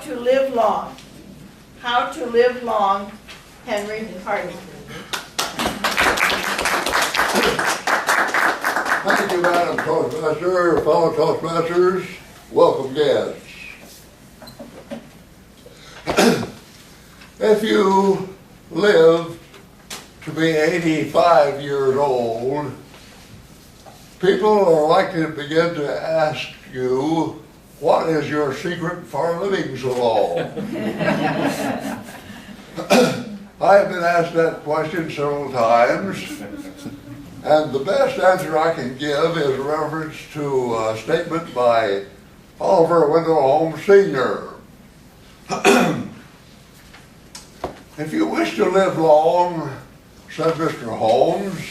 to live long. How to live long, Henry Harding. Thank you, Madam Toastmaster, fellow Toastmasters, welcome guests. If you live to be 85 years old, people are likely to begin to ask you, what is your secret for living so long? I have been asked that question several times, and the best answer I can give is a reference to a statement by Oliver Wendell Holmes Sr. If you wish to live long, said Mr. Holmes,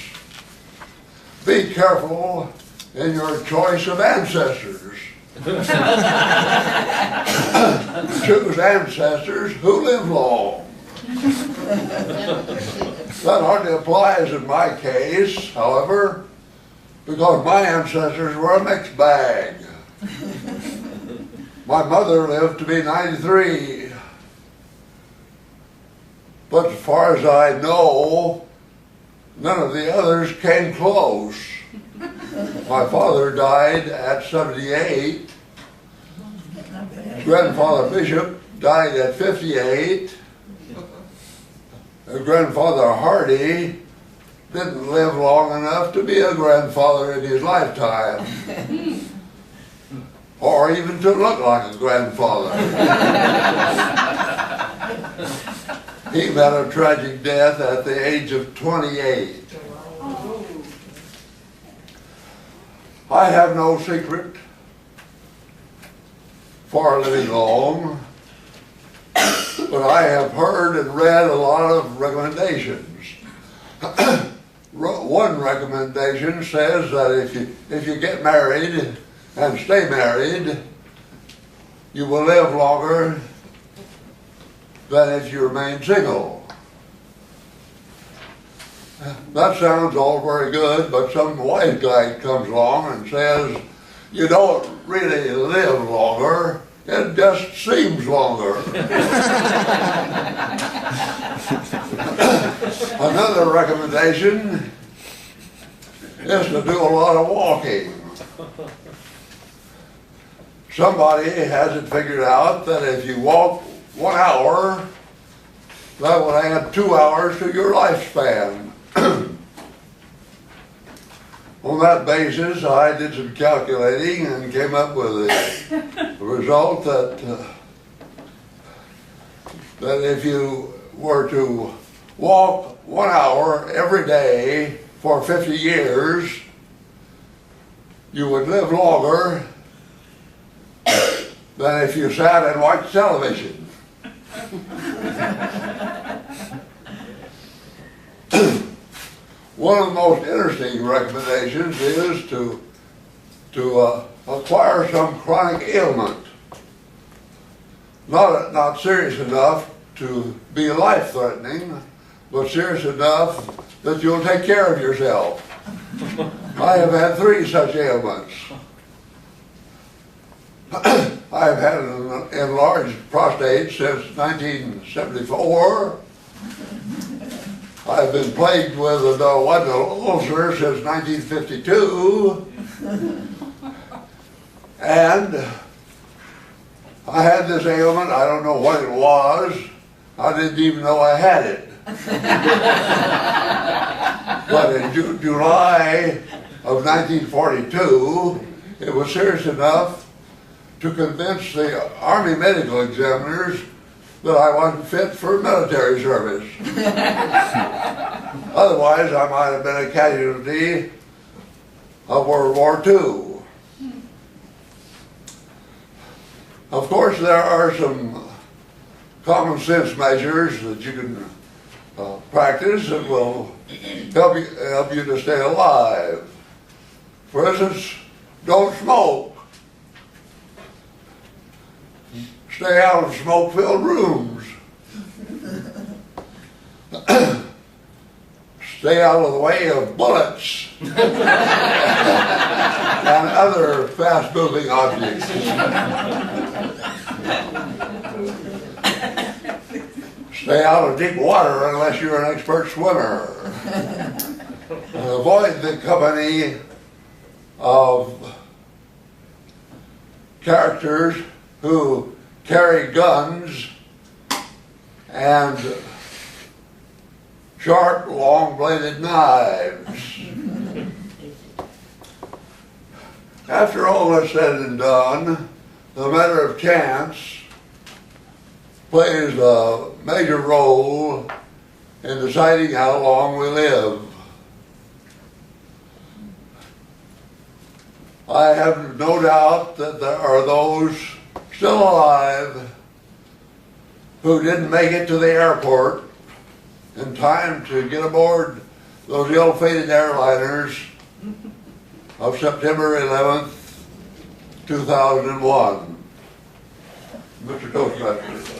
be careful in your choice of ancestors. Choose ancestors who live long. That hardly applies in my case, however, because my ancestors were a mixed bag. My mother lived to be 93. But as far as I know, none of the others came close. My father died at 78. Grandfather Bishop died at 58. Grandfather Hardy didn't live long enough to be a grandfather in his lifetime, or even to look like a grandfather. He met a tragic death at the age of 28. I have no secret for living long, but I have heard and read a lot of recommendations. One recommendation says that if you get married and stay married, you will live longer than if you remain single. That sounds all very good, but some wise guy comes along and says, you don't really live longer, it just seems longer. Another recommendation is to do a lot of walking. Somebody has it figured out that if you walk 1 hour, that will add 2 hours to your lifespan. On that basis, I did some calculating and came up with a result that if you were to walk 1 hour every day for 50 years, you would live longer than if you sat and watched television. One of the most interesting recommendations is to acquire some chronic ailment. Not serious enough to be life-threatening, but serious enough that you'll take care of yourself. I have had 3 such ailments. I have had an enlarged prostate since 1974. I've been plagued with a duodenal ulcer since 1952. And I had this ailment, I don't know what it was. I didn't even know I had it. But in July of 1942, it was serious enough to convince the Army medical examiners that I wasn't fit for military service. Otherwise, I might have been a casualty of World War II. Of course, there are some common sense measures that you can practice that will help you to stay alive. For instance, don't smoke. Stay out of smoke-filled rooms. Stay out of the way of bullets and other fast-moving objects. Stay out of deep water unless you're an expert swimmer. Avoid the company of characters who carry guns and sharp, long-bladed knives. After all is said and done, the matter of chance plays a major role in deciding how long we live. I have no doubt that there are those still alive who didn't make it to the airport in time to get aboard those ill-fated airliners of September 11th, 2001. Mr. Toastmaster.